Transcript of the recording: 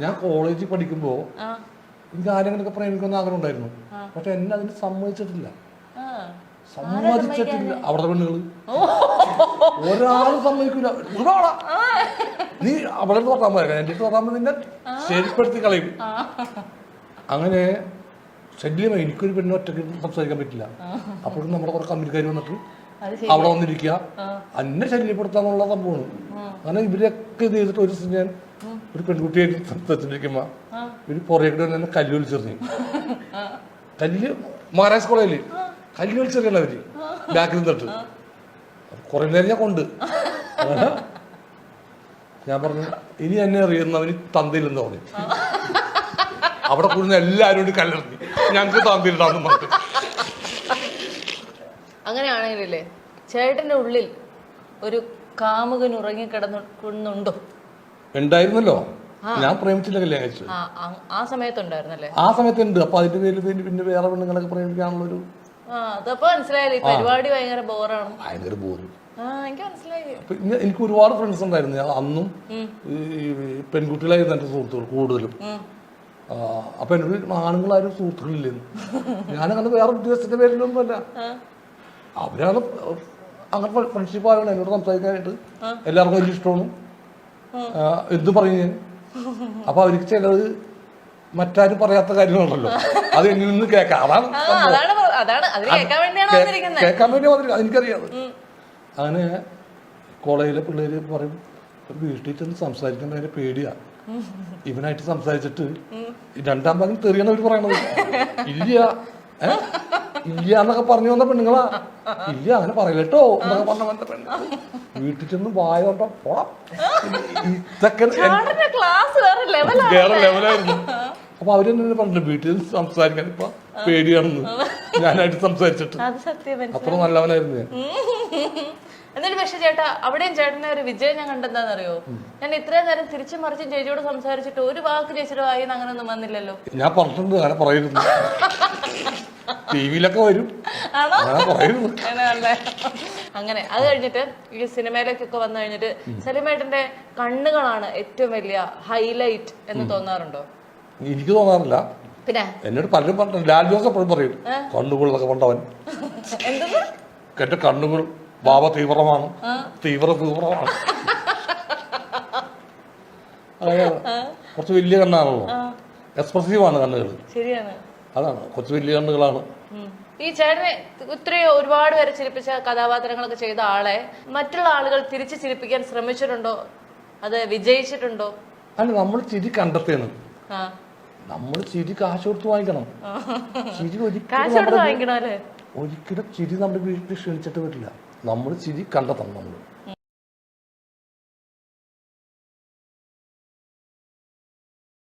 ഞാൻ കോളേജിൽ പഠിക്കുമ്പോൾ എനിക്ക് ആരെങ്കിലൊക്കെ പ്രേമിക്കുന്ന ആഗ്രഹം ഉണ്ടായിരുന്നു. പക്ഷെ എന്നെ അതിന് സമ്മതിച്ചിട്ടില്ല. അവിടെ പെണ്ണുകള് ഒരാളും സമ്മതിക്കൂല. നീ അവളെ തോട്ടാൻ പോയ എന്റെ തോട്ടാൻ നിന്നെ ശരിപ്പെടുത്തി കളയും. അങ്ങനെ ശല്യമായി. എനിക്കൊരു പെണ്ണ് ഒറ്റയ്ക്ക് സംസാരിക്കാൻ പറ്റില്ല. അപ്പോഴും നമ്മുടെ കുറെ കമ്പനിക്കാർ വന്നിട്ട് അവിടെ വന്നിരിക്കുക, അന്നെ ശല്യപ്പെടുത്താന്നുള്ള സംഭവമാണ്. അങ്ങനെ ഇവരൊക്കെ ഇത് ചെയ്തിട്ട് ഒരു ദിവസം ഞാൻ ഒരു പെൺകുട്ടിയായിട്ട് സംസാരിച്ചിരിക്കുമ്പോ ഒരു പുറകെ തന്നെ കല്ല് വിളിച്ചെറിഞ്ഞു. കല്ല് മഹാരാജ് കോളേജില് കല്ല് വിളിച്ചെറിയല്ല അവര് ബാക്കിൽ നിന്നിട്ട്. കുറെ നേരം ഞാൻ കൊണ്ട് ഞാൻ പറഞ്ഞു ഇനി എന്നെ അറിയുന്നവന് തന്തയില്ലെന്ന് പറഞ്ഞു. അവിടെ കൂടുന്ന എല്ലാവരും കൂടി കല്ലെറിഞ്ഞു. ഞങ്ങൾക്ക് തന്തയില്ലാന്ന് പറഞ്ഞു. അങ്ങനെയാണെങ്കിലേ ചേട്ടന്റെ ഉള്ളിൽ ഒരു കാമുകൻ ഉറങ്ങിക്കിടന്നുണ്ടോ? ഉണ്ടായിരുന്നല്ലോ. ഞാൻ പ്രേമിച്ചില്ല കല്യാണം കഴിച്ചു. ആ സമയത്തുണ്ടായിരുന്നല്ലേ? ആ സമയത്തുണ്ട്. അപ്പൊ അതിന്റെ പേരിൽ പിന്നെ വേറെ പെണ്ണുങ്ങളൊക്കെ പ്രേമിക്കാനുള്ളൊരു അതപ്പോ മനസ്സിലായില്ലേ പരിപാടി ഭയങ്കര ബോറാണ്. ഭയങ്കര ബോറ്. എനിക്ക് മനസ്സിലായി. എനിക്ക് ഒരുപാട് ഫ്രണ്ട്സ് ഉണ്ടായിരുന്നു. അന്നും പെൺകുട്ടികളായിരുന്നു എന്റെ സുഹൃത്തുക്കൾ കൂടുതലും. അപ്പൊ എന്നോട് ആണുങ്ങളാരും സുഹൃത്തുക്കളില്ലെന്ന്. ഞാനങ്ങനെ വേറെ ഉദ്ദേശത്തിന്റെ പേരിലൊന്നുമല്ല. അവരാണ് അങ്ങനെ ഫ്രണ്ട്ഷിപ്പ് ആകണം എന്നോട് സംസാരിക്കാനായിട്ട് എല്ലാവർക്കും വലിയ ഇഷ്ടമാണ്. എന്ത് പറയും ഞാൻ. അപ്പൊ അവർക്ക് ചിലത് മറ്റാരും പറയാത്ത കാര്യങ്ങളുണ്ടല്ലോ, അത് എന്നിൽ നിന്ന് കേൾക്കാം. കേൾക്കാൻ വേണ്ടി വന്നിരിക്കും. എനിക്കറിയാം. അങ്ങനെ കോളേജിലെ പിള്ളേര് പറയും വീട്ടിൽ ചെന്ന് സംസാരിക്കേണ്ട അതിന്റെ പേടിയാ. ഇവനായിട്ട് സംസാരിച്ചിട്ട് രണ്ടാം ഭാഗം തെറിയാണ് അവര് പറയണത്. ഇല്ല ഇല്ല എന്നൊക്കെ പറഞ്ഞു വന്ന പെണ്ണുങ്ങളാ. ഇല്ല അങ്ങനെ പറയല്ലോ എന്നൊക്കെ പറഞ്ഞ വന്ന പെണ്ണുങ്ങൾ വീട്ടിൽ ചെന്ന് വായ കൊണ്ടോ പോടാം. ഇതൊക്കെ വേറെ ലെവലായിരുന്നു. അപ്പൊ അവരെന്നെ പറഞ്ഞു വീട്ടിൽ സംസാരിക്കാൻ ഇപ്പൊ പേടിയാണെന്ന് ഞാനായിട്ട് സംസാരിച്ചിട്ട്. അത്ര നല്ലവനായിരുന്നു ഞാൻ. എന്നിട്ട് പക്ഷെ ചേട്ടാ അവിടെയും ചേട്ടനെ ഒരു വിജയം ഞാൻ കണ്ടെന്താന്നറിയോ? ഞാൻ ഇത്രയും നേരം തിരിച്ചും മറിച്ചും ചേച്ചിയോട് സംസാരിച്ചിട്ട് ഒരു വാക്ക് ചേച്ചിയുടെ വായിന്ന് അങ്ങനെ ഒന്നും വന്നില്ലല്ലോ. ഞാൻ പറഞ്ഞിട്ടുണ്ട് അങ്ങനെ പറയുന്നു. ടിവിയിലൊക്കെ വരും. അങ്ങനെ അത് കഴിഞ്ഞിട്ട് ഈ സിനിമയിലേക്കൊക്കെ വന്നു കഴിഞ്ഞിട്ട് സലിമേട്ടന്റെ കണ്ണുകളാണ് ഏറ്റവും വലിയ ഹൈലൈറ്റ് എന്ന് തോന്നാറുണ്ടോ? എനിക്ക് തോന്നാറില്ല. പിന്നെ എന്നോട് പലരും പറഞ്ഞു. ലാൽ ജോസ് എപ്പോഴും പറയും കണ്ണുകളൊക്കെ കൊണ്ടവൻ. എന്റെ കണ്ണുകൾ ബാബ തീവ്രമാണ്, തീവ്രമാണ്. കുറച്ച് വലിയ കണ്ണാണല്ലോ, എക്സ്പ്രസീവാണ് കണ്ണുകൾ. ശരിയാണ്. അതാണ് കുറച്ച് വലിയ കണ്ണുകളാണ്. ഈ ചേട്ടനെ ഇത്രയോ ഒരുപാട് പേരെ ചിരിപ്പിച്ച കഥാപാത്രങ്ങളൊക്കെ ചെയ്ത ആളെ മറ്റുള്ള ആളുകൾ തിരിച്ചു ചിരിപ്പിക്കാൻ ശ്രമിച്ചിട്ടുണ്ടോ? അത് വിജയിച്ചിട്ടുണ്ടോ? അല്ല, നമ്മൾ ചിരി കണ്ടെത്തേണ്. നമ്മൾ ചിരി കാശ് കൊടുത്ത് വാങ്ങിക്കണം. ചിരി ഒരിക്കലും ചിരി നമ്മുടെ വീട്ടിൽ ക്ഷണിച്ചിട്ട് വരില്ല. നമ്മൾ ചിരി കണ്ടെത്തണം. നമ്മൾ